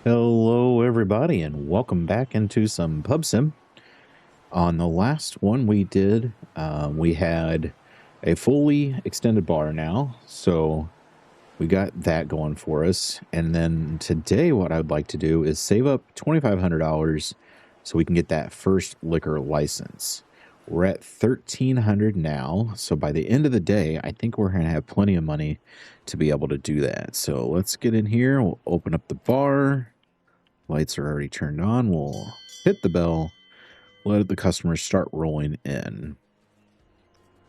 Hello, everybody, and welcome back into some Pub Sim. On the last one we did, we had a fully extended bar now, so we got that going for us. And then today, what I'd like to do is save up $2,500 so we can get that first liquor license. We're at $1,300 now, so by the end of the day, I think we're going to have plenty of money to be able to do that. So let's get in here. We'll open up the bar. Lights are already turned on. We'll hit the bell, let the customers start rolling in.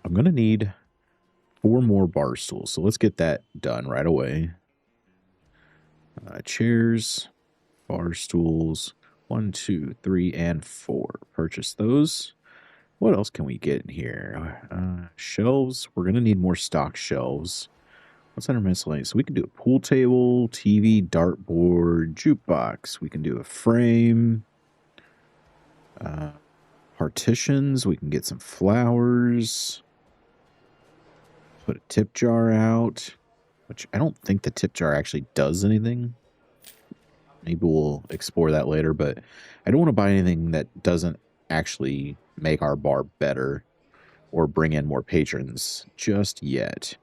I'm going to need 4 more bar stools, so let's get that done right away. Chairs, bar stools, 1, 2, 3, and 4. Purchase those. What else can we get in here? Shelves. We're going to need more stock shelves. What's under miscellaneous? So we can do a pool table, TV, dartboard, jukebox. We can do a frame. Partitions. We can get some flowers. Put a tip jar out, which I don't think the tip jar actually does anything. Maybe we'll explore that later, but I don't want to buy anything that doesn't actually make our bar better or bring in more patrons just yet.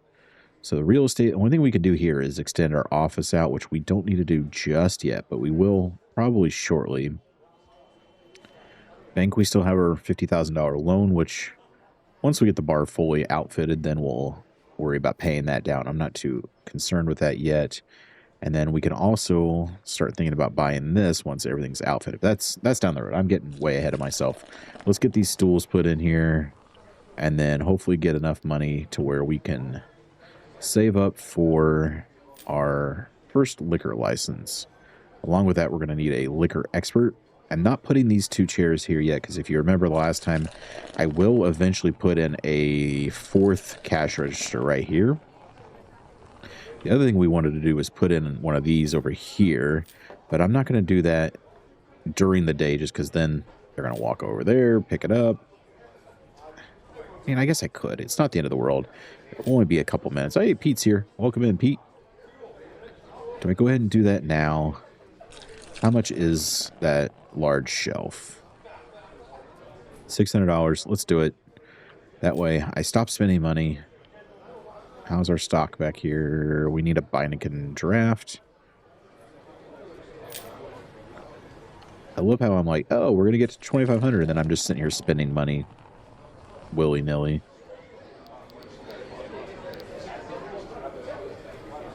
So the real estate, the only thing we could do here is extend our office out, which we don't need to do just yet, but we will probably shortly. Bank, we still have our $50,000 loan, which once we get the bar fully outfitted, then we'll worry about paying that down. I'm not too concerned with that yet. And then we can also start thinking about buying this once everything's outfitted. That's down the road. I'm getting way ahead of myself. Let's get these stools put in here and then hopefully get enough money to where we can save up for our first liquor license. Along with that, we're going to need a liquor expert. I'm not putting these 2 chairs here yet because if you remember the last time, I will eventually put in a 4th cash register right here. The other thing we wanted to do was put in one of these over here, but I'm not going to do that during the day just because then they're going to walk over there, pick it up. I mean, I guess I could. It's not the end of the world. It'll only be a couple minutes. Hey, Pete's here. Welcome in, Pete. Do I go ahead and do that now? How much is that large shelf? $600. Let's do it. That way I stop spending money. How's our stock back here? We need a Beineken draft. I love how I'm like, oh, we're going to get to 2,500, and then I'm just sitting here spending money willy-nilly.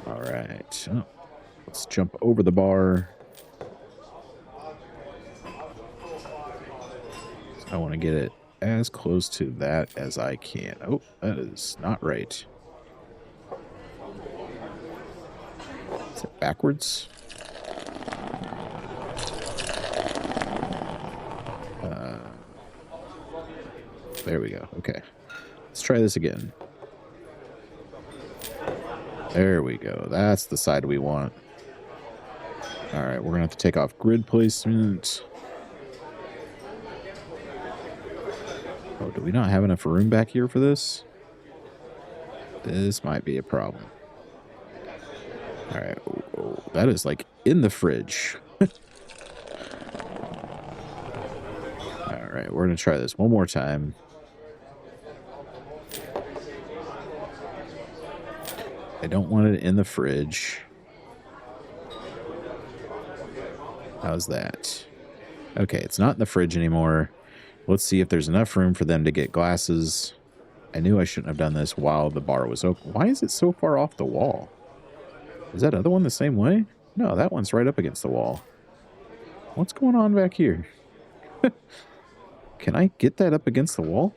All right. Oh, let's jump over the bar. I want to get it as close to that as I can. Oh, that is not right. Is it backwards? There we go. Okay. Let's try this again. There we go. That's the side we want. All right, we're going to have to take off grid placement. Oh, do we not have enough room back here for this? This might be a problem. All right. Oh, that is like in the fridge. All right, we're going to try this one more time. I don't want it in the fridge. How's that? Okay, it's not in the fridge anymore. Let's see if there's enough room for them to get glasses. I knew I shouldn't have done this while the bar was open. Why is it so far off the wall? Is that other one the same way? No, that one's right up against the wall. What's going on back here? Can I get that up against the wall?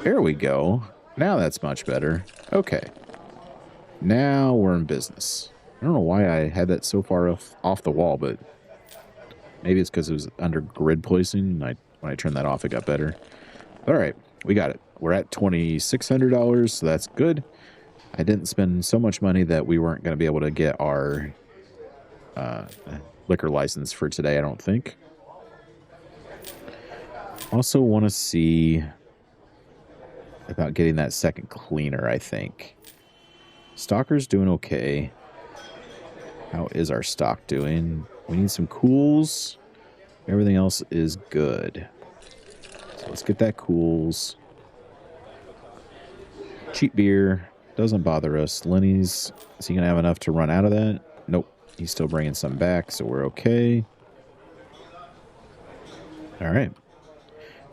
There we go. Now that's much better. Okay. Now we're in business. I don't know why I had that so far off the wall, but maybe it's because it was under grid placing. When I turned that off, it got better. All right, we got it. We're at $2,600, so that's good. I didn't spend so much money that we weren't going to be able to get our liquor license for today, I don't think. Also want to see about getting that second cleaner, I think. Stalker's doing okay. How is our stock doing? We need some cools. Everything else is good. So let's get that cools. Cheap beer. Doesn't bother us. Lenny's, is he going to have enough to run out of that? Nope. He's still bringing some back, so we're okay. All right.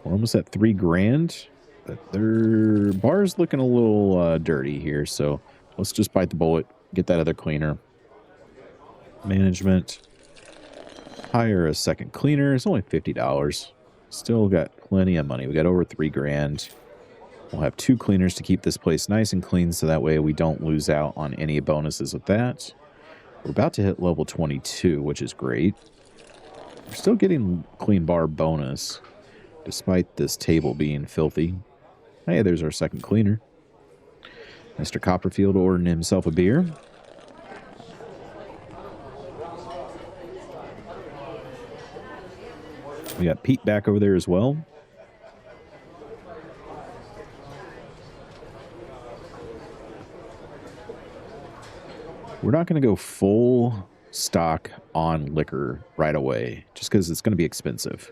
We're almost at $3,000. But their bar's looking a little dirty here, so let's just bite the bullet. Get that other cleaner. Management. Hire a second cleaner. It's only $50. Still got plenty of money. We got over $3,000. We'll have 2 cleaners to keep this place nice and clean, so that way we don't lose out on any bonuses with that. We're about to hit level 22, which is great. We're still getting clean bar bonus, despite this table being filthy. Hey, there's our second cleaner. Mr. Copperfield ordering himself a beer. We got Pete back over there as well. We're not going to go full stock on liquor right away, just because it's going to be expensive.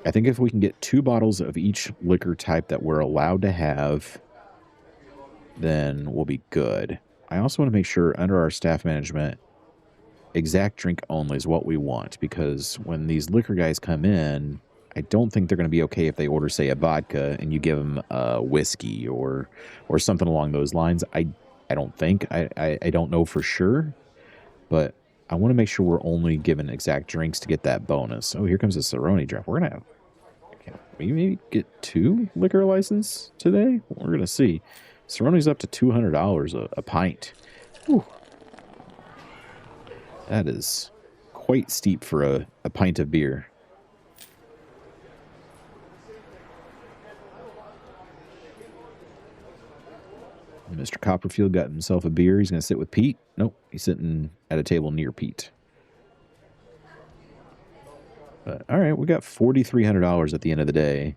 I think if we can get 2 bottles of each liquor type that we're allowed to have, then we'll be good. I also want to make sure under our staff management, exact drink only is what we want, because when these liquor guys come in, I don't think they're going to be okay if they order, say, a vodka and you give them a whiskey or something along those lines. I don't think. I don't know for sure, but I want to make sure we're only given exact drinks to get that bonus. Oh, here comes a Cerrone draft. We're going to have... Can we maybe get 2 liquor license today? We're going to see. Cerrone's up to $200 a pint. Whew. That is quite steep for a pint of beer. Mr. Copperfield got himself a beer. He's going to sit with Pete. Nope, he's sitting at a table near Pete. But, all right, we got $4,300 at the end of the day.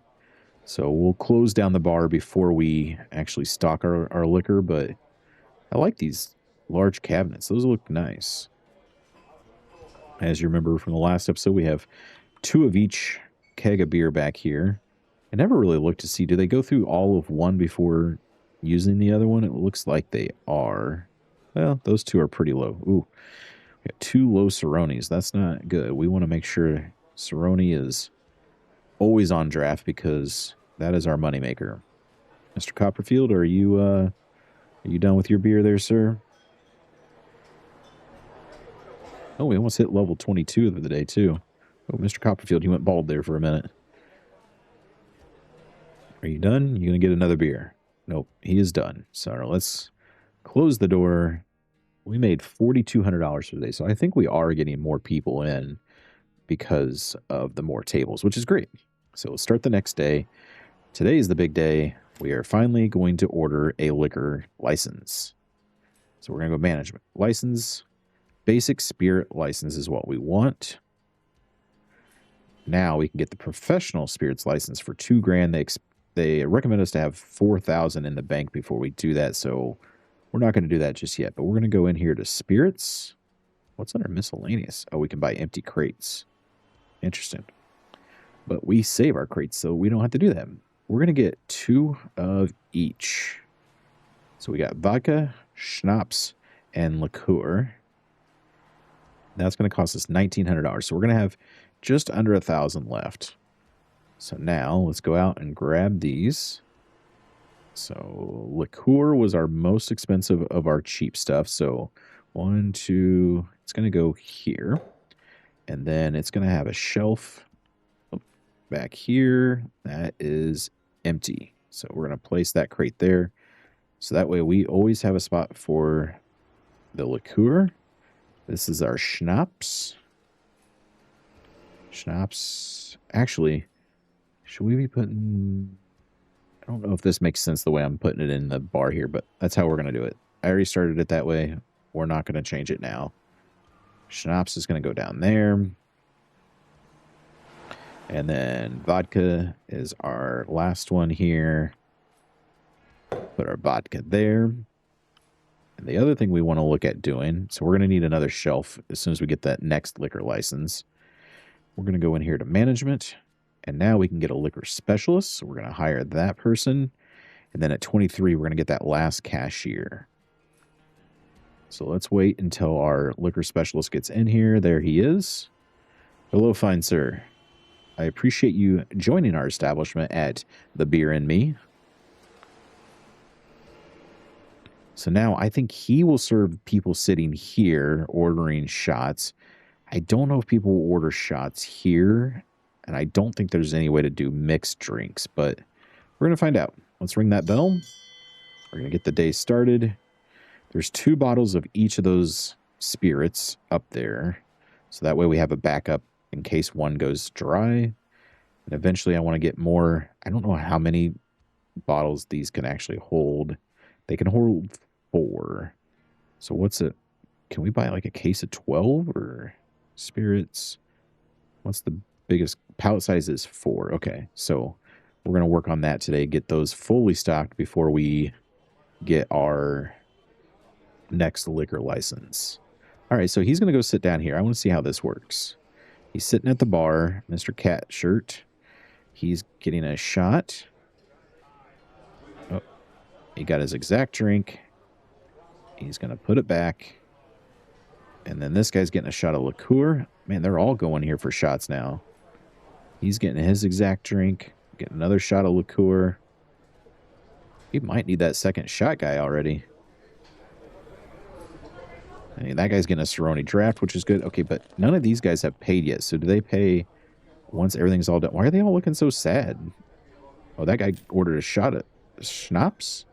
So we'll close down the bar before we actually stock our liquor. But I like these large cabinets. Those look nice. As you remember from the last episode, we have 2 of each keg of beer back here. I never really looked to see, do they go through all of one before using the other one? It looks like they are. Well, those 2 are pretty low. Ooh, we got 2 low Cerrones. That's not good. We want to make sure Cerrone is always on draft, because that is our moneymaker. Mr. Copperfield, are you done with your beer there, sir? Oh, we almost hit level 22 of the day, too. Oh, Mr. Copperfield, you went bald there for a minute. Are you done? You going to get another beer? Nope, he is done. So let's close the door. We made $4,200 for the day, so I think we are getting more people in because of the more tables, which is great. So we'll start the next day. Today is the big day. We are finally going to order a liquor license. So we're going to go management. License. Basic spirit license is what we want. Now we can get the professional spirits license for $2,000. They recommend us to have 4,000 in the bank before we do that, so we're not going to do that just yet. But we're going to go in here to spirits. What's under miscellaneous? Oh, we can buy empty crates. Interesting. But we save our crates, so we don't have to do that. We're going to get 2 of each. So we got vodka, schnapps, and liqueur. That's going to cost us $1,900. So we're going to have just under 1,000 left. So now let's go out and grab these. So liqueur was our most expensive of our cheap stuff. So 1, 2, it's going to go here. And then it's going to have a shelf back here. That is empty. So we're going to place that crate there. So that way we always have a spot for the liqueur. This is our schnapps. Schnapps. Actually, should we be putting... I don't know if this makes sense the way I'm putting it in the bar here, but that's how we're going to do it. I already started it that way. We're not going to change it now. Schnapps is going to go down there. And then vodka is our last one here. Put our vodka there. And the other thing we want to look at doing, so we're going to need another shelf as soon as we get that next liquor license. We're going to go in here to management, and now we can get a liquor specialist. So we're going to hire that person. And then at 23, we're going to get that last cashier. So let's wait until our liquor specialist gets in here. There he is. Hello, fine sir. I appreciate you joining our establishment at the BeerMe. So now I think he will serve people sitting here ordering shots. I don't know if people will order shots here, and I don't think there's any way to do mixed drinks, but we're going to find out. Let's ring that bell. We're going to get the day started. There's 2 bottles of each of those spirits up there, so that way we have a backup in case one goes dry. And eventually I want to get more. I don't know how many bottles these can actually hold. They can hold 4. So what's it? Can we buy like a case of 12 or spirits? What's the biggest? Pallet size is 4. Okay, so we're going to work on that today. Get those fully stocked before we get our next liquor license. All right, so he's going to go sit down here. I want to see how this works. He's sitting at the bar, Mr. Cat Shirt. He's getting a shot. Oh, he got his exact drink. He's going to put it back. And then this guy's getting a shot of liqueur. Man, they're all going here for shots now. He's getting his exact drink. Getting another shot of liqueur. He might need that second shot guy already. I mean, that guy's getting a Cerrone draft, which is good. Okay, but none of these guys have paid yet. So do they pay once everything's all done? Why are they all looking so sad? Oh, that guy ordered a shot of schnapps?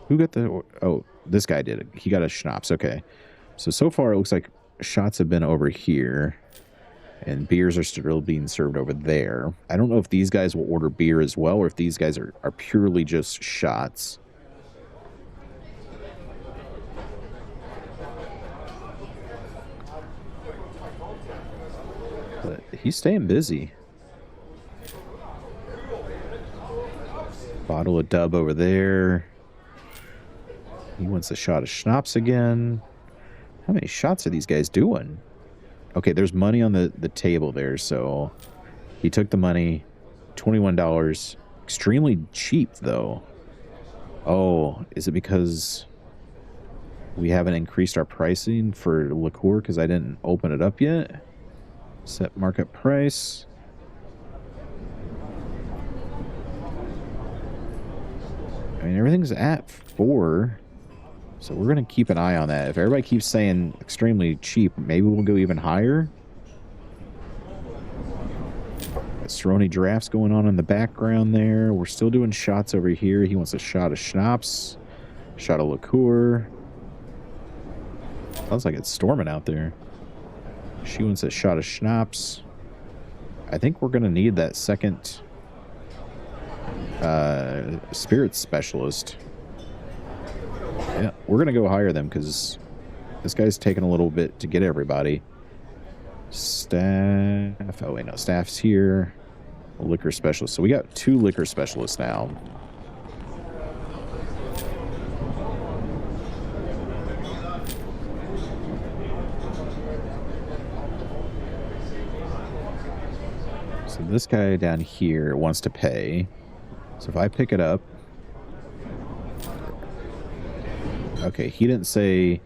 Who got the... Oh, this guy did it. He got a schnapps. Okay. So far, it looks like shots have been over here. And beers are still being served over there. I don't know if these guys will order beer as well, or if these guys are purely just shots. But he's staying busy. Bottle of Dub over there. He wants a shot of schnapps again. How many shots are these guys doing? Okay, there's money on the table there, so he took the money. $21. Extremely cheap, though. Oh, is it because we haven't increased our pricing for liqueur because I didn't open it up yet? Set market price. I mean, everything's at 4. So we're going to keep an eye on that. If everybody keeps saying extremely cheap, maybe we'll go even higher. Got Cerrone drafts going on in the background there. We're still doing shots over here. He wants a shot of schnapps, shot of liqueur. Sounds like it's storming out there. She wants a shot of schnapps. I think we're going to need that second spirits specialist. Yeah, we're going to go hire them because this guy's taking a little bit to get everybody. Staff. Oh, wait, no. Staff's here. A liquor specialist. So we got 2 liquor specialists now. So this guy down here wants to pay. So if I pick it up. Okay, he didn't say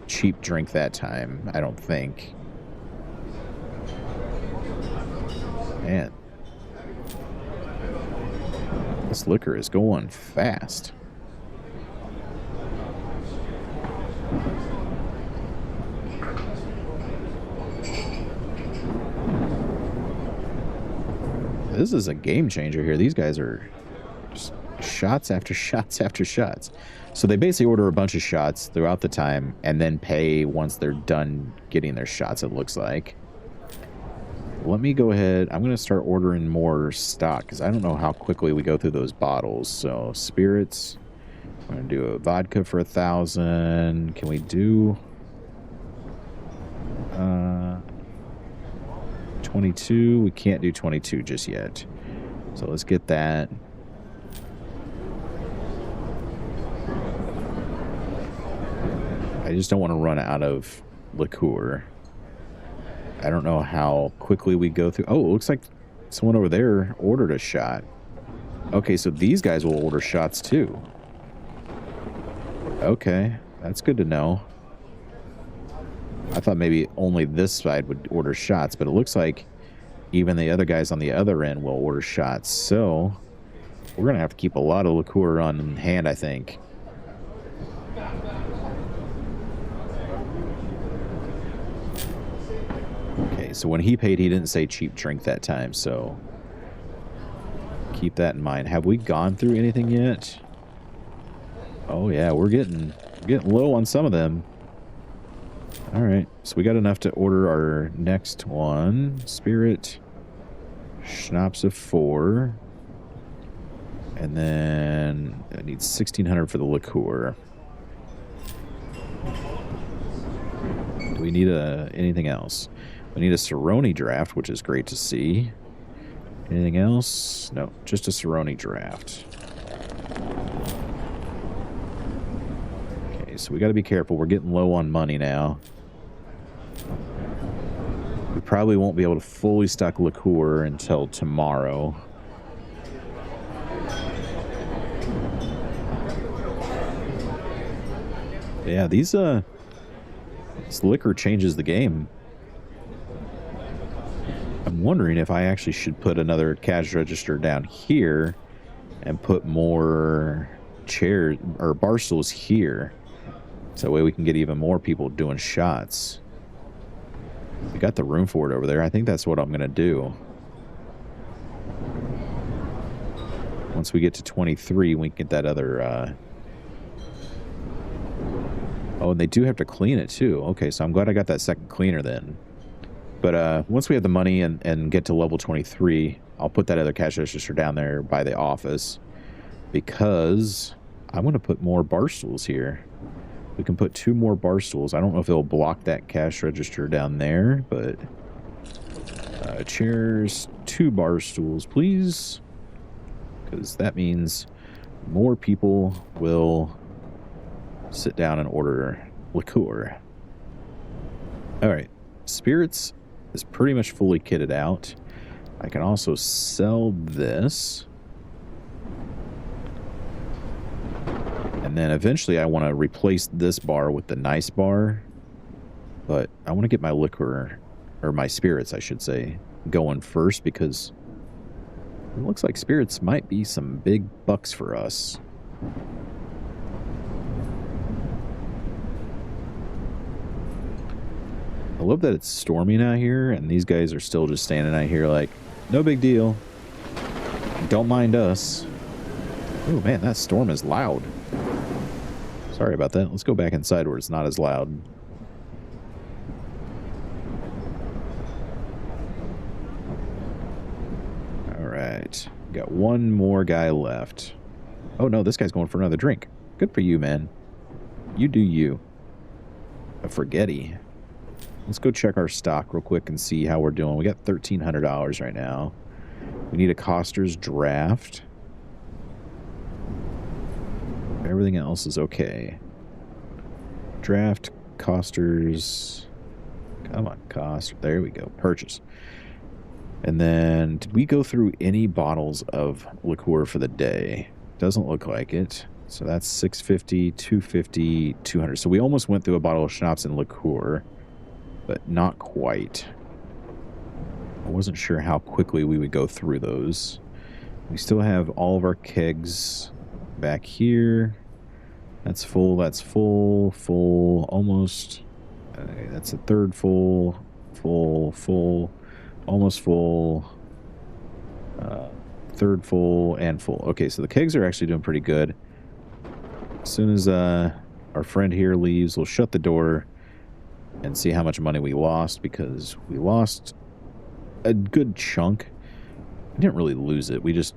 cheap drink that time, I don't think. Man. This liquor is going fast. This is a game changer here. These guys are just shots after shots after shots. So they basically order a bunch of shots throughout the time and then pay once they're done getting their shots, it looks like. Let me go ahead. I'm going to start ordering more stock because I don't know how quickly we go through those bottles. So spirits. I'm going to do a vodka for 1,000. Can we do 22? We can't do 22 just yet. So let's get that. I just don't want to run out of liqueur. I don't know how quickly we go through. Oh, it looks like someone over there ordered a shot. Okay, so these guys will order shots too. Okay, that's good to know. I thought maybe only this side would order shots, but it looks like even the other guys on the other end will order shots. So we're going to have to keep a lot of liqueur on hand, I think. Okay, so when he paid, he didn't say cheap drink that time, so keep that in mind. Have we gone through anything yet? Oh yeah, we're getting low on some of them. All right, so we got enough to order our next one. Spirit, schnapps of 4. And then I need 1,600 for the liqueur. Do we need anything else? We need a Cerrone draft, which is great to see. Anything else? No, just a Cerrone draft. Okay, so we got to be careful. We're getting low on money now. We probably won't be able to fully stock liqueur until tomorrow. Yeah, this liquor changes the game. I'm wondering if I actually should put another cash register down here and put more chairs or bar stools here. So that way we can get even more people doing shots. We got the room for it over there. I think that's what I'm going to do. Once we get to 23, we can get that other... Oh, and they do have to clean it too. Okay, so I'm glad I got that second cleaner then. But once we have the money and get to level 23, I'll put that other cash register down there by the office. Because I want to put more bar stools here. We can put 2 more bar stools. I don't know if it'll block that cash register down there, but... chairs, 2 bar stools, please. Because that means more people will sit down and order liqueur. Alright, spirits is pretty much fully kitted out. I can also sell this. And then eventually I want to replace this bar with the nice bar. But I want to get my liquor, or my spirits I should say, going first because it looks like spirits might be some big bucks for us. I love that it's storming out here and these guys are still just standing out here like, no big deal. Don't mind us. Oh man, that storm is loud. Sorry about that. Let's go back inside where it's not as loud. Alright. Got one more guy left. Oh no, this guy's going for another drink. Good for you, man. You do you. A forgetty. Let's go check our stock real quick and see how we're doing. We got $1,300 right now. We need a Coster's draft. Everything else is okay. Draft, Coster's. Come on, Coster. There we go. Purchase. And then, did we go through any bottles of liqueur for the day? Doesn't look like it. So that's $650, $250, $200. So we almost went through a bottle of schnapps and liqueur, but not quite. I wasn't sure how quickly we would go through those. We still have all of our kegs back here. That's full, full, almost. Okay, that's a third full, almost full, third full, and full. Okay, so the kegs are actually doing pretty good. As soon as our friend here leaves, we'll shut the door and see how much money we lost, because we lost a good chunk. We didn't really lose it. We just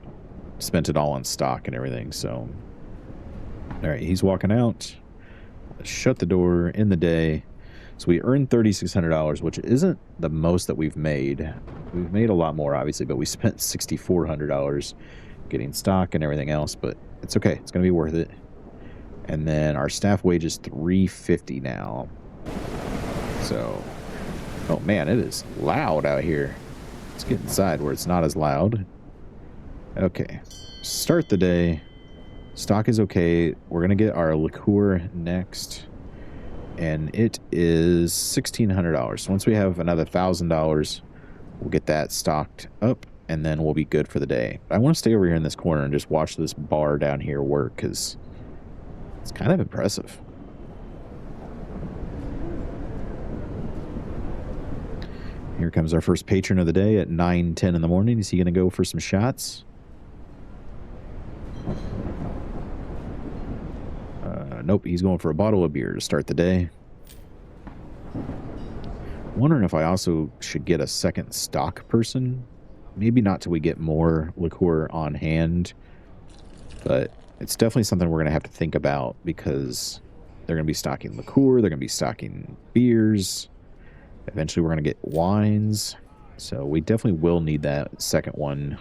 spent it all on stock and everything, so... Alright, he's walking out. Let's shut the door in the day. So we earned $3,600, which isn't the most that we've made. We've made a lot more, obviously, but we spent $6,400 getting stock and everything else, but it's okay. It's going to be worth it. And then our staff wage is $3.50 now. So, oh man, it is loud out here. Let's get inside where it's not as loud. Okay, start the day. Stock is okay. We're going to get our liqueur next. And it is $1,600. So once we have another $1,000, we'll get that stocked up. And then we'll be good for the day. But I want to stay over here in this corner and just watch this bar down here work, because it's kind of impressive. Here comes our first patron of the day at 9:10 in the morning. Is he going to go for some shots? Nope, he's going for a bottle of beer to start the day. Wondering if I also should get a second stock person. Maybe not till we get more liqueur on hand. But it's definitely something we're going to have to think about, because they're going to be stocking liqueur. They're going to be stocking beers. Eventually we're going to get wines. So we definitely will need that second one.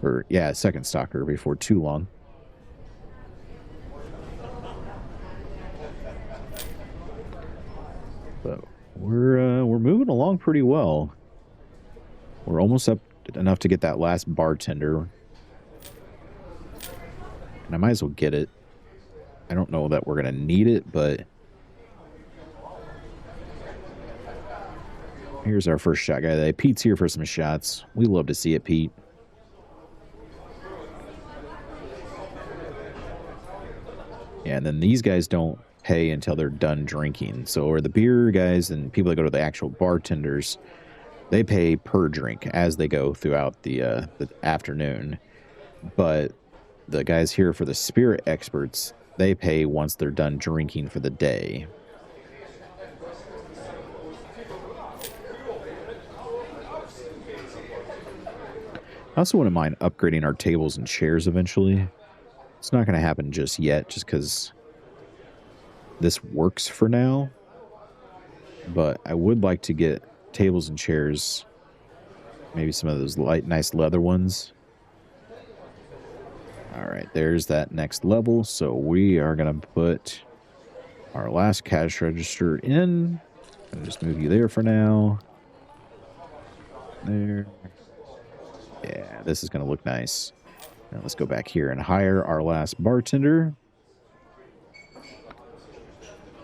Or, yeah, second stocker before too long. But we're moving along pretty well. We're almost up enough to get that last bartender. And I might as well get it. I don't know that we're going to need it, but here's our first shot guy today. Pete's here for some shots. We love to see it, Pete. Yeah, and then these guys don't pay until they're done drinking. So, or the beer guys and people that go to the actual bartenders, they pay per drink as they go throughout the afternoon. But the guys here for the spirit experts, they pay once they're done drinking for the day. I also wouldn't mind upgrading our tables and chairs eventually. It's not going to happen just yet, just because this works for now. But I would like to get tables and chairs, maybe some of those nice leather ones. All right, there's that next level. So we are going to put our last cash register in. I'll just move you there for now. There. Yeah, this is going to look nice. Now let's go back here and hire our last bartender.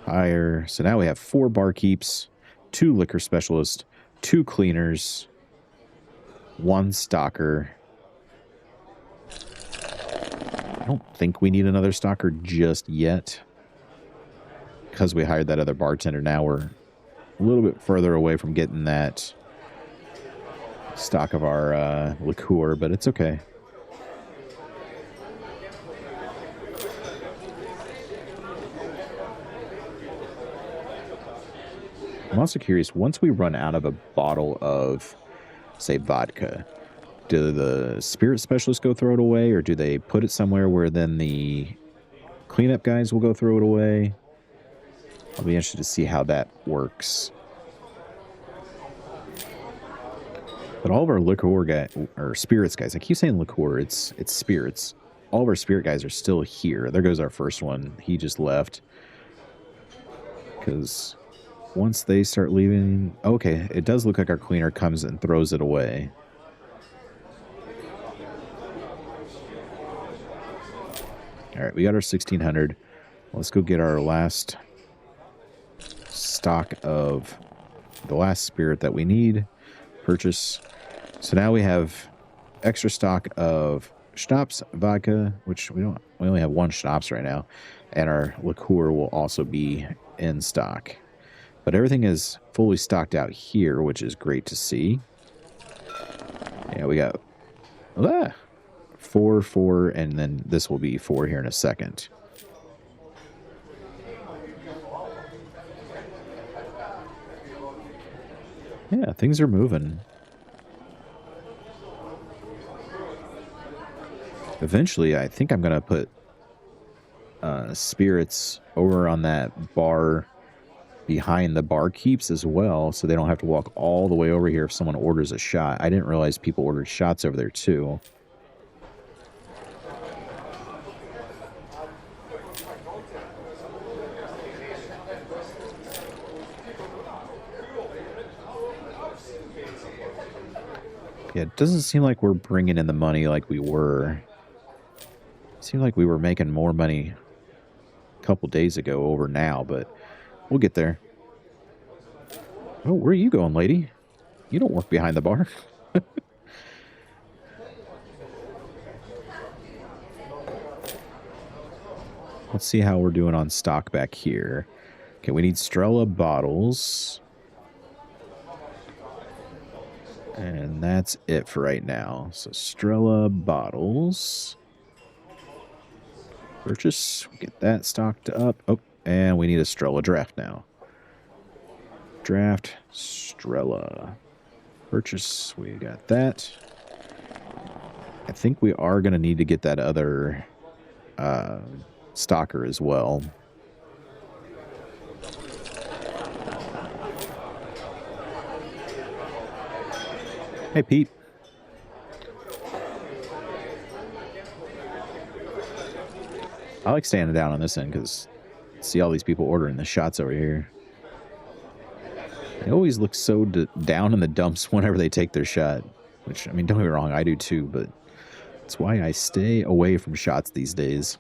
Hire. So now we have 4 barkeeps, 2 liquor specialists, 2 cleaners, 1 stocker. I don't think we need another stocker just yet, because we hired that other bartender. Now we're a little bit further away from getting that stock of our liqueur, but it's okay. I'm also curious, once we run out of a bottle of, say, vodka, do the spirit specialists go throw it away, or do they put it somewhere where then the cleanup guys will go throw it away? I'll be interested to see how that works. But all of our liqueur guys, or spirits guys, I keep saying liqueur, it's spirits. All of our spirit guys are still here. There goes our first one. He just left. Because once they start leaving... Okay, it does look like our cleaner comes and throws it away. All right, we got our 1,600. Let's go get our last stock of the last spirit that we need. Purchase. So now we have extra stock of schnapps, vodka, which we only have 1 schnapps right now, and our liqueur will also be in stock. But everything is fully stocked out here, which is great to see. Yeah, we got 4, and then this will be 4 here in a second. Yeah, things are moving. Eventually, I think I'm going to put spirits over on that bar behind the barkeeps as well, so they don't have to walk all the way over here if someone orders a shot. I didn't realize people ordered shots over there too. Yeah, it doesn't seem like we're bringing in the money like we were. It seemed like we were making more money a couple days ago over now, but we'll get there. Oh, where are you going, lady? You don't work behind the bar. Let's see how we're doing on stock back here. Okay, we need Strella bottles. And that's it for right now. So Strella bottles. Purchase. Get that stocked up. Oh, and we need a Strella draft now. Draft Strella. Purchase. We got that. I think we are going to need to get that other stalker as well. Hey, Pete. I like standing down on this end because see all these people ordering the shots over here. They always look so down in the dumps whenever they take their shot. Which, I mean, don't get me wrong, I do too, but that's why I stay away from shots these days.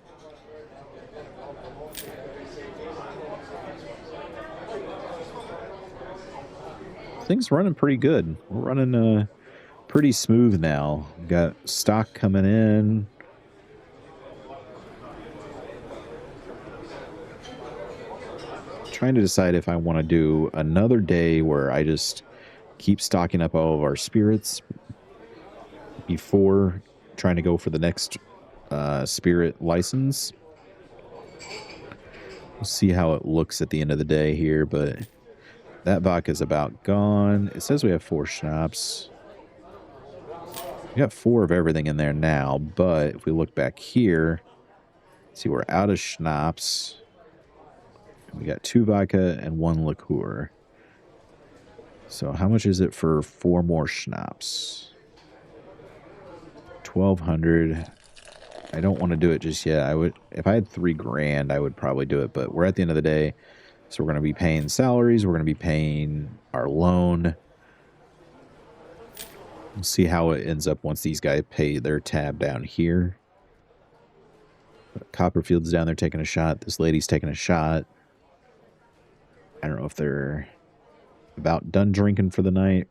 Things running pretty good. We're running pretty smooth now. We've got stock coming in. Trying to decide if I want to do another day where I just keep stocking up all of our spirits before trying to go for the next spirit license. We'll see how it looks at the end of the day here, but that vodka is about gone. It says we have 4 schnapps. We got 4 of everything in there now, but if we look back here, see, we're out of schnapps. We got 2 vodka and 1 liqueur. So how much is it for 4 more schnapps? 1,200. I don't want to do it just yet. I would, if I had $3,000, I would probably do it. But we're at the end of the day, so we're going to be paying salaries. We're going to be paying our loan. We'll see how it ends up once these guys pay their tab down here. But Copperfield's down there taking a shot. This lady's taking a shot. I don't know if they're about done drinking for the night.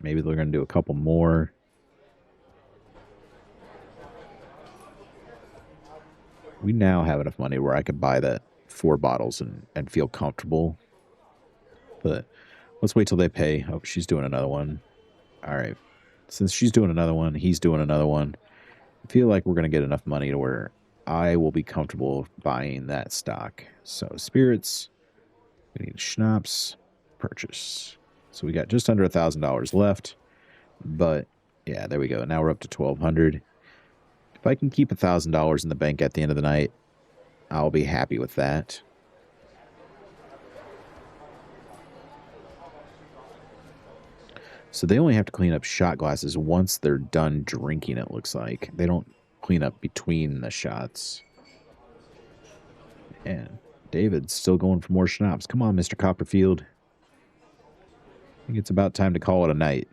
Maybe they're going to do a couple more. We now have enough money where I could buy that 4 bottles and feel comfortable. But let's wait till they pay. Oh, she's doing another one. All right. Since she's doing another one, he's doing another one. I feel like we're going to get enough money to where I will be comfortable buying that stock. So spirits, we need schnapps, purchase. So we got just under $1,000 left. But yeah, there we go. Now we're up to 1,200. If I can keep $1,000 in the bank at the end of the night, I'll be happy with that. So they only have to clean up shot glasses once they're done drinking, it looks like. They don't clean up between the shots. And David's still going for more schnapps. Come on, Mr. Copperfield. I think it's about time to call it a night.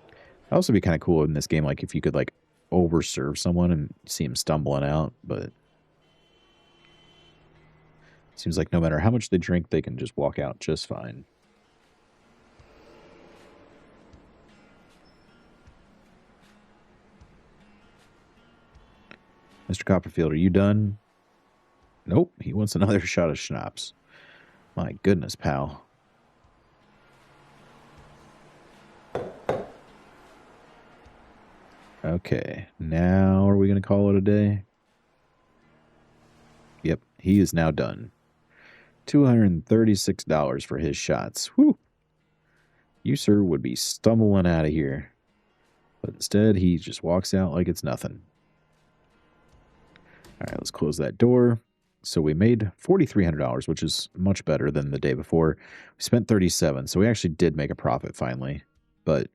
It'd also be kind of cool in this game, like if you could like overserve someone and see him stumbling out, but it seems like no matter how much they drink, they can just walk out just fine. Mr. Copperfield, are you done? Nope, he wants another shot of schnapps. My goodness, pal. Okay, now are we going to call it a day? Yep, he is now done. $236 for his shots. Whew. You, sir, would be stumbling out of here. But instead, he just walks out like it's nothing. All right, let's close that door. So we made $4,300, which is much better than the day before. We spent $37, so we actually did make a profit finally. But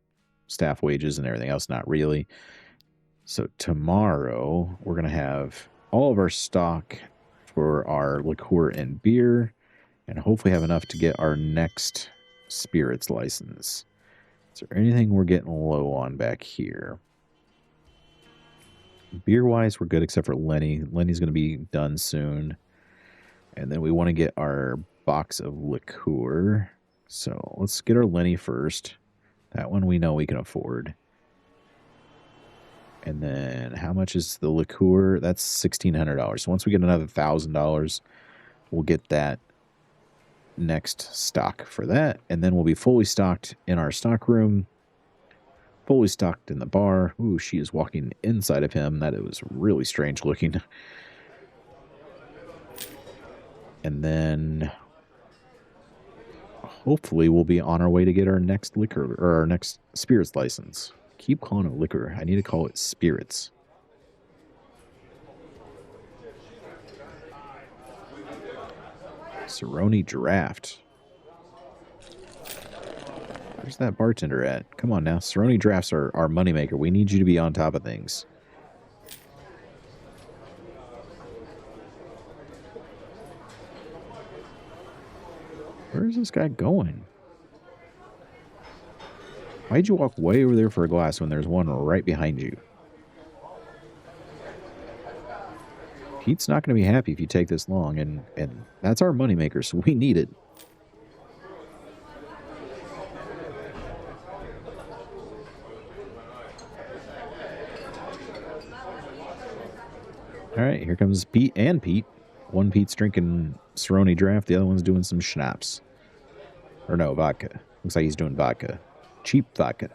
staff wages and everything else, not really. So tomorrow, we're going to have all of our stock for our liqueur and beer, and hopefully have enough to get our next spirits license. Is there anything we're getting low on back here? Beer-wise, we're good except for Lenny. Lenny's going to be done soon. And then we want to get our box of liqueur. So let's get our Lenny first. That one we know we can afford. And then how much is the liqueur? That's $1,600. So once we get another $1,000, we'll get that next stock for that. And then we'll be fully stocked in our stock room. Fully stocked in the bar. Ooh, she is walking inside of him. That was really strange looking. And then hopefully we'll be on our way to get our next liquor or our next spirits license. Keep calling it liquor. I need to call it spirits. Cerrone draft. Where's that bartender at? Come on now. Cerrone drafts are our moneymaker. We need you to be on top of things. Where is this guy going? Why'd you walk way over there for a glass when there's one right behind you? Pete's not going to be happy if you take this long, and that's our moneymaker, so we need it. All right, here comes Pete and Pete. One Pete's drinking Cerrone draft, the other one's doing some schnapps. Or no, vodka. Looks like he's doing vodka. Cheap vodka.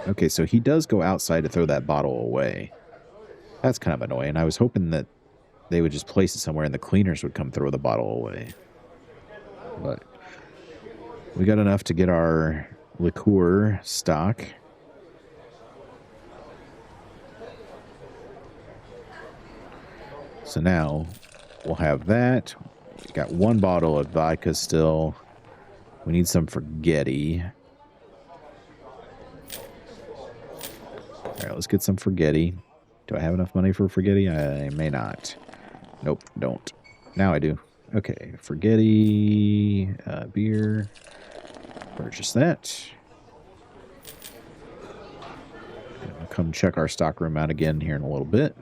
Okay, so he does go outside to throw that bottle away. That's kind of annoying. I was hoping that they would just place it somewhere and the cleaners would come throw the bottle away. But we got enough to get our liqueur stock. So now we'll have that. We got one bottle of vodka still. We need some forgetti. All right, let's get some forgetti. Do I have enough money for forgetti? I may not. Nope, don't. Now I do. Okay, forgetti, beer. Purchase that. I'll come check our stock room out again here in a little bit.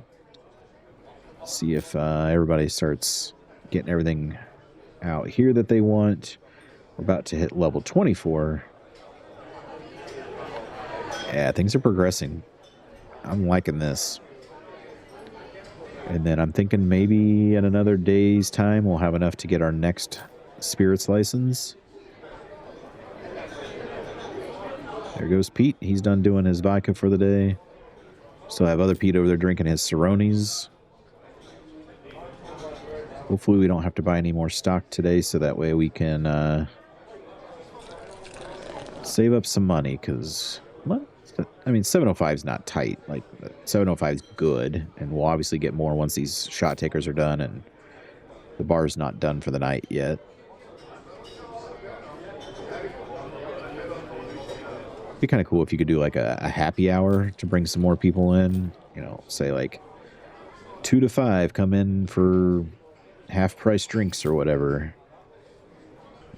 See if everybody starts getting everything out here that they want. We're about to hit level 24. Yeah, things are progressing. I'm liking this. And then I'm thinking maybe in another day's time we'll have enough to get our next spirits license. There goes Pete. He's done doing his vodka for the day. Still have other Pete over there drinking his Cerrones. Hopefully we don't have to buy any more stock today, so that way we can save up some money, because, I mean, 705 is not tight. Like, 705 is good, and we'll obviously get more once these shot takers are done, and the bar's not done for the night yet. It'd be kind of cool if you could do like a happy hour to bring some more people in. You know, say like 2 to 5 come in for half-price drinks or whatever.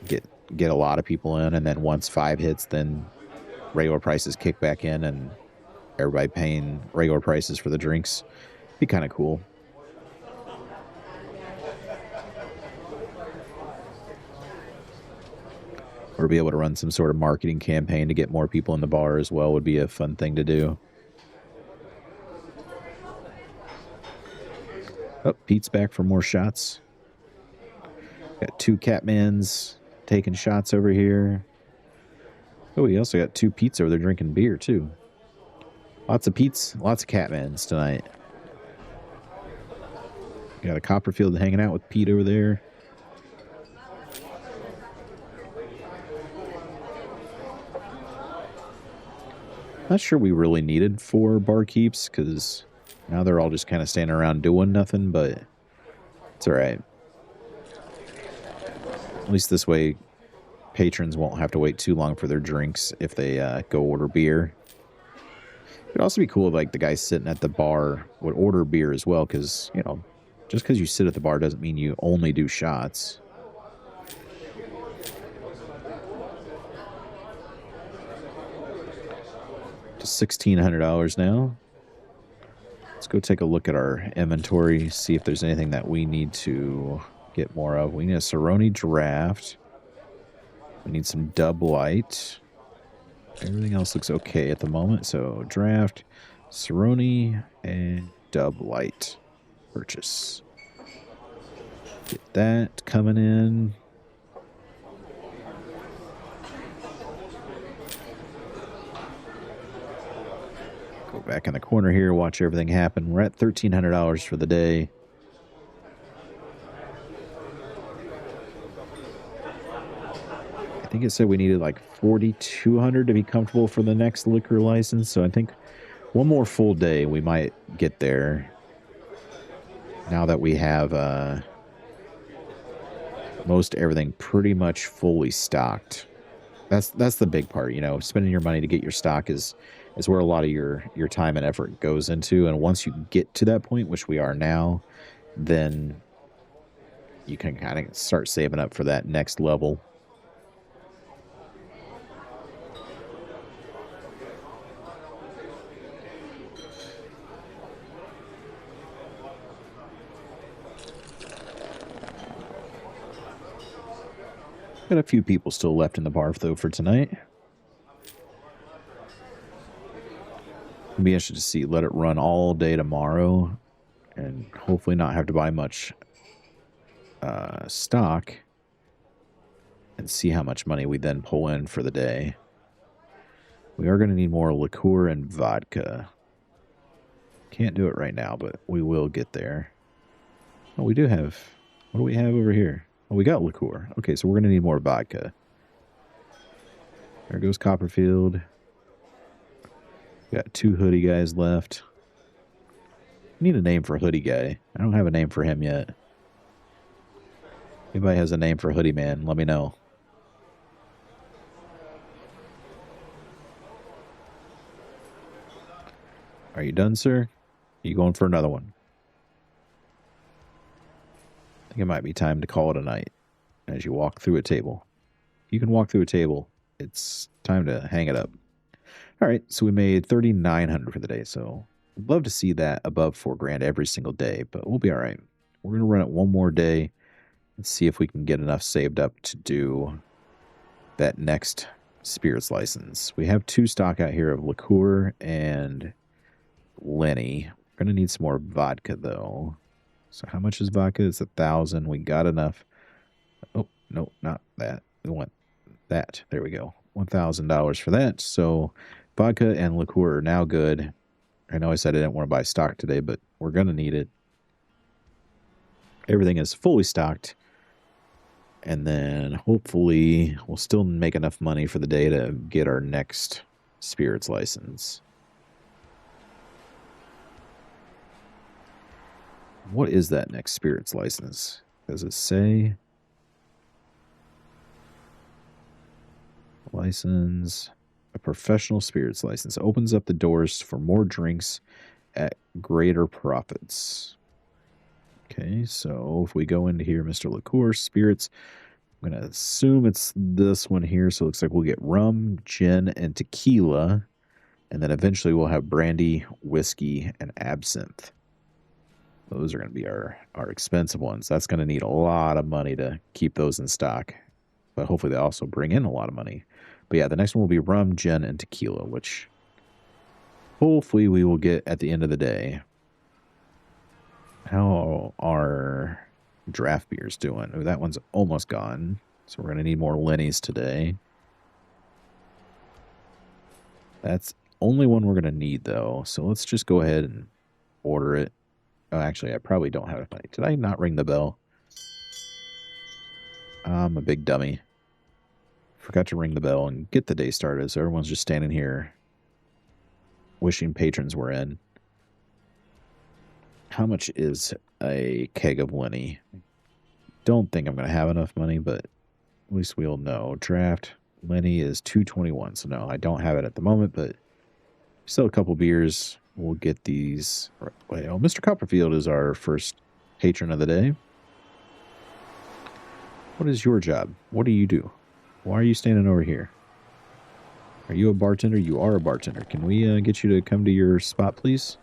Get a lot of people in, and then once 5 hits, then regular prices kick back in, and everybody paying regular prices for the drinks. Be kind of cool. Or be able to run some sort of marketing campaign to get more people in the bar as well would be a fun thing to do. Oh, Pete's back for more shots. Got 2 Catmans taking shots over here. Oh, we also got 2 Pete's over there drinking beer, too. Lots of Pete's, lots of Catmans tonight. Got a Copperfield hanging out with Pete over there. Not sure we really needed 4 barkeeps, because now they're all just kind of standing around doing nothing, but it's all right. At least this way, patrons won't have to wait too long for their drinks if they go order beer. It'd also be cool if, like, the guy sitting at the bar would order beer as well, because, you know, Just because you sit at the bar doesn't mean you only do shots. To $1,600 now. Let's go take a look at our inventory, see if there's anything that we need to get more of. We need a Cerrone draft. We need some Dub Light. Everything else looks okay at the moment. So draft, Cerrone, and Dub Light purchase. Get that coming in. Go back in the corner here, watch everything happen. We're at $1,300 for the day. I think it said we needed like 4,200 to be comfortable for the next liquor license. So I think one more full day we might get there. Now that we have most everything pretty much fully stocked. That's the big part, you know. Spending your money to get your stock is where a lot of your time and effort goes into. And once you get to that point, which we are now, then you can kind of start saving up for that next level. Got a few people still left in the bar, though, for tonight. It'll be interesting to see. Let it run all day tomorrow, and hopefully not have to buy much stock, and see how much money we then pull in for the day. We are going to need more liqueur and vodka. Can't do it right now, but we will get there. Oh, we do have... What do we have over here? Oh, we got liqueur. Okay, so we're going to need more vodka. There goes Copperfield. Got 2 hoodie guys left. Need a name for hoodie guy. I don't have a name for him yet. Anybody has a name for hoodie man, let me know. Are you done, sir? Are you going for another one? I think it might be time to call it a night as you walk through a table. If you can walk through a table, it's time to hang it up. All right, so we made $3,900 for the day, so I'd love to see that above $4,000 every single day, but we'll be all right. We're going to run it one more day and see if we can get enough saved up to do that next spirits license. We have 2 stock out here of liqueur and Lenny. We're going to need some more vodka, though. So how much is vodka? It's 1,000. We got enough. Oh, no, not that. We want that. There we go. $1,000 for that. So vodka and liqueur are now good. I know I said I didn't want to buy stock today, but we're going to need it. Everything is fully stocked. And then hopefully we'll still make enough money for the day to get our next spirits license. What is that next spirits license? Does it say? License. A professional spirits license opens up the doors for more drinks at greater profits. Okay, so if we go into here, Mr. Liqueur, spirits, I'm going to assume it's this one here. So it looks like we'll get rum, gin, and tequila. And then eventually we'll have brandy, whiskey, and absinthe. Those are going to be our expensive ones. That's going to need a lot of money to keep those in stock. But hopefully they also bring in a lot of money. But yeah, the next one will be rum, gin, and tequila, which hopefully we will get at the end of the day. How are draft beers doing? Oh, that one's almost gone. So we're going to need more Lenny's today. That's only one we're going to need, though. So let's just go ahead and order it. Oh, actually, I probably don't have enough money. Did I not ring the bell? I'm a big dummy. Forgot to ring the bell and get the day started, so everyone's just standing here wishing patrons were in. How much is a keg of Lenny? Don't think I'm going to have enough money, but at least we'll know. Draft Lenny is $2.21, so no, I don't have it at the moment, but still a couple beers. We'll get these. Wait, oh, Mr. Copperfield is our first patron of the day. What is your job? What do you do? Why are you standing over here? Are you a bartender? You are a bartender. Can we get you to come to your spot, please?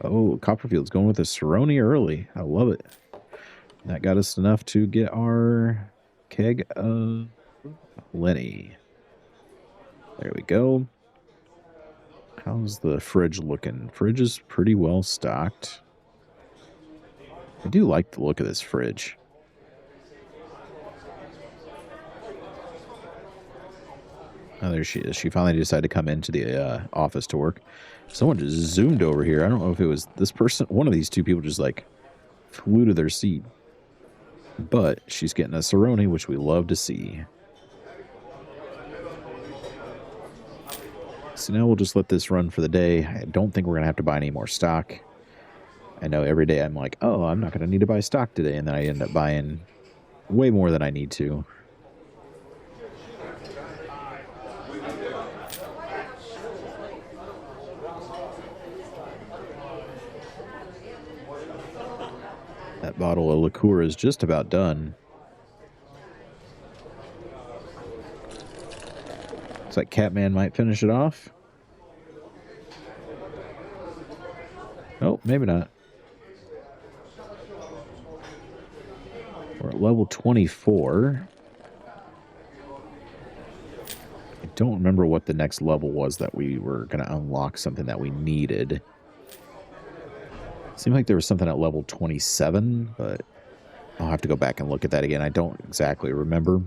Oh, Copperfield's going with a Cerrone early. I love it. That got us enough to get our keg of Lenny. There we go. How's the fridge looking? Fridge is pretty well stocked. I do like the look of this fridge. Oh, there she is. She finally decided to come into the office to work. Someone just zoomed over here. I don't know if it was this person. One of these two people just like flew to their seat. But she's getting a Cerrone, which we love to see. So now we'll just let this run for the day. I don't think we're going to have to buy any more stock. I know every day I'm like, oh, I'm not going to need to buy stock today. And then I end up buying way more than I need to. That bottle of liqueur is just about done. Looks like Catman might finish it off. Oh, maybe not. We're at level 24. I don't remember what the next level was that we were going to unlock something that we needed. Seemed like there was something at level 27, but I'll have to go back and look at that again. I don't exactly remember.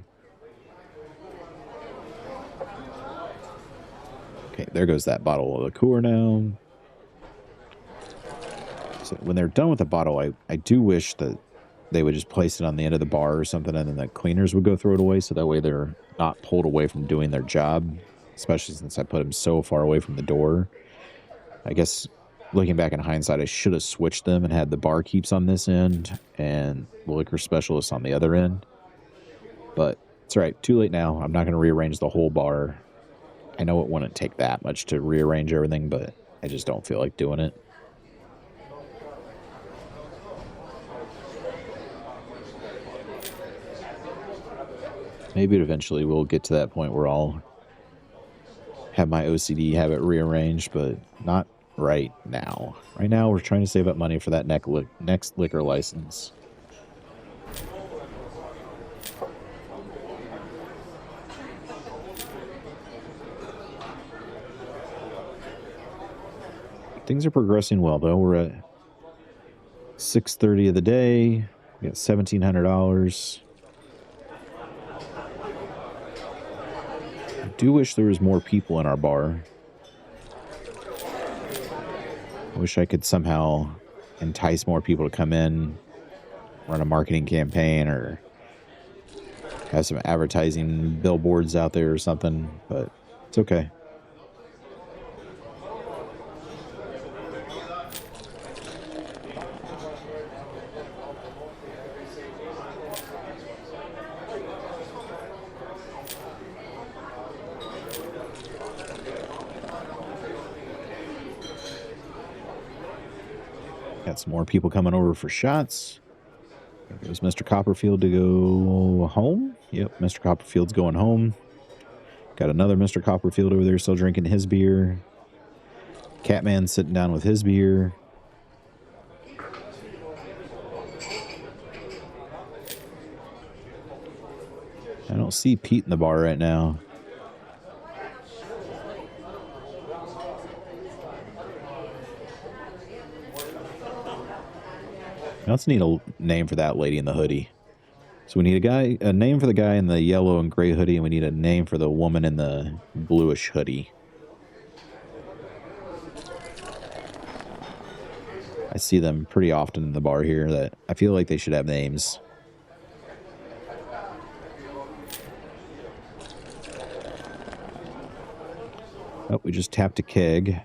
Okay, there goes that bottle of liqueur now. So when they're done with the bottle, I do wish that they would just place it on the end of the bar or something, and then the cleaners would go throw it away, so that way they're not pulled away from doing their job, especially since I put them so far away from the door. I guess looking back in hindsight, I should have switched them and had the barkeeps on this end and the liquor specialists on the other end. But it's all right. Too late now. I'm not going to rearrange the whole bar. I know it wouldn't take that much to rearrange everything, but I just don't feel like doing it. Maybe eventually we'll get to that point where I'll have my OCD have it rearranged, but not right now. Right now, we're trying to save up money for that next liquor license. Things are progressing well, though. We're at 6:30 of the day. We got $1,700. I do wish there was more people in our bar. I wish I could somehow entice more people to come in, run a marketing campaign, or have some advertising billboards out there or something, but it's okay. Got some more people coming over for shots. There's Mr. Copperfield to go home. Yep, Mr. Copperfield's going home. Got another Mr. Copperfield over there still drinking his beer. Catman sitting down with his beer. I don't see Pete in the bar right now. Let's need a name for that lady in the hoodie. So we need a name for the guy in the yellow and gray hoodie, and we need a name for the woman in the bluish hoodie. I see them pretty often in the bar here that I feel like they should have names. Oh, we just tapped a keg.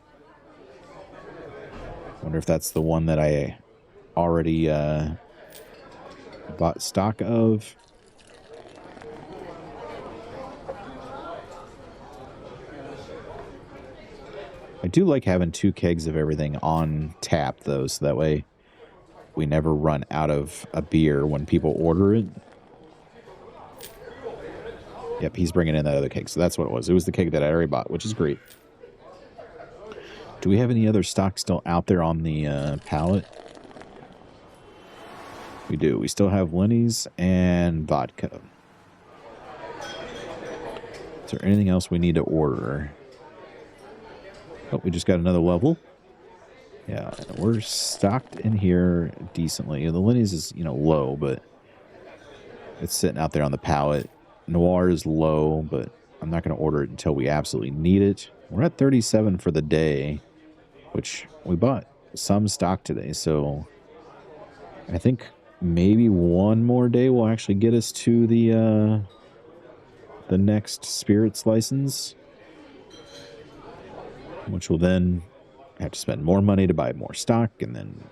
Wonder if that's the one that I already bought stock of. I do like having 2 kegs of everything on tap, though, so that way we never run out of a beer when people order it. Yep, he's bringing in that other keg. So that's what it was. It was the keg that I already bought, which is great. Do we have any other stock still out there on the pallet? We do. We still have Lenny's and vodka. Is there anything else we need to order? Oh, we just got another level. Yeah, we're stocked in here decently. The Lenny's is, low, but it's sitting out there on the pallet. Noir is low, but I'm not going to order it until we absolutely need it. We're at 37 for the day, which we bought some stock today. So I think maybe one more day will actually get us to the next spirits license, which will then have to spend more money to buy more stock and then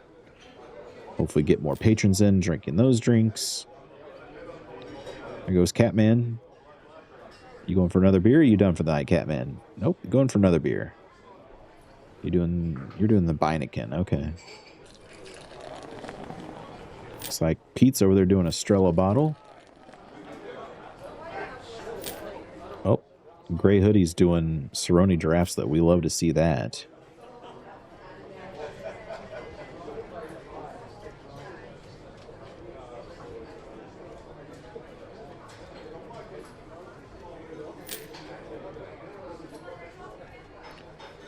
hopefully get more patrons in drinking those drinks. There goes Catman. You going for another beer or are you done for the night, Catman? Nope, going for another beer. You're doing the Beineken, okay. Looks like Pete's over there doing a Strella bottle. Oh, Gray Hoodie's doing Cerrone drafts though. We love to see that.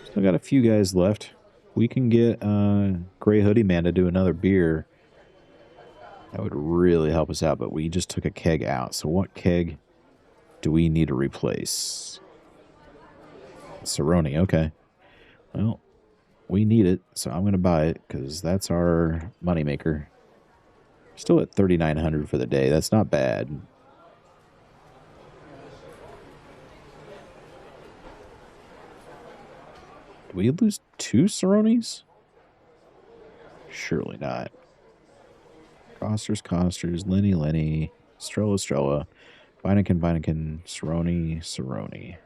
Still got a few guys left. We can get Gray Hoodie Man to do another beer. That would really help us out, but we just took a keg out. So what keg do we need to replace? Cerrone, okay. Well, we need it, so I'm going to buy it because that's our moneymaker. Still at 3,900 for the day. That's not bad. Did we lose 2 Cerrones? Surely not. Costers, Lenny, Strella, Beineken, Cerrone.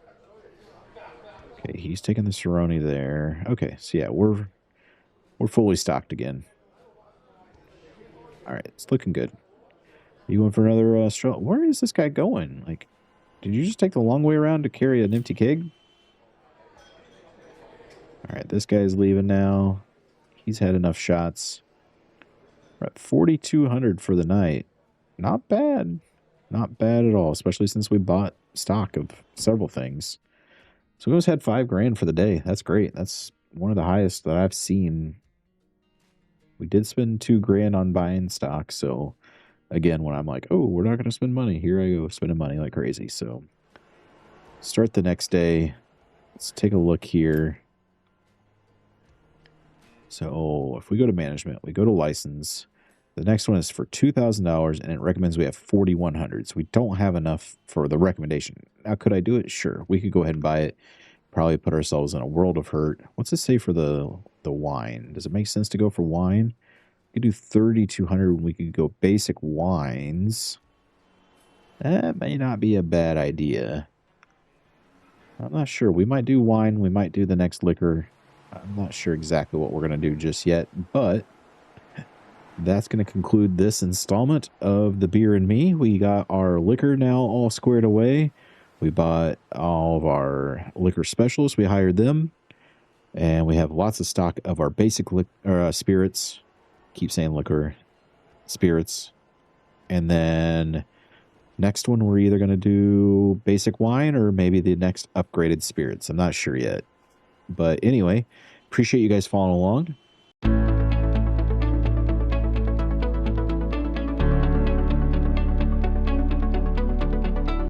Okay, he's taking the Cerrone there. Okay, so yeah, we're fully stocked again. All right, it's looking good. You going for another Strella? Where is this guy going? Like, did you just take the long way around to carry an empty keg? All right, this guy's leaving now. He's had enough shots. We're at 4,200 for the night. Not bad. Not bad at all, especially since we bought stock of several things. So we almost had $5,000 for the day. That's great. That's one of the highest that I've seen. We did spend $2,000 on buying stock. So again, when I'm like, oh, we're not going to spend money, here I go spending money like crazy. So start the next day. Let's take a look here. So if we go to management, we go to license. The next one is for $2,000 and it recommends we have 4,100. So we don't have enough for the recommendation. Now, could I do it? Sure. We could go ahead and buy it. Probably put ourselves in a world of hurt. What's it say for the wine? Does it make sense to go for wine? We could do 3,200. We could go basic wines. That may not be a bad idea. I'm not sure. We might do wine. We might do the next liquor. I'm not sure exactly what we're going to do just yet, but that's going to conclude this installment of the Beer and Me. We got our liquor now all squared away. We bought all of our liquor specialists. We hired them, and we have lots of stock of our basic spirits. Keep saying liquor, spirits. And then next one, we're either going to do basic wine or maybe the next upgraded spirits. I'm not sure yet. But anyway, appreciate you guys following along.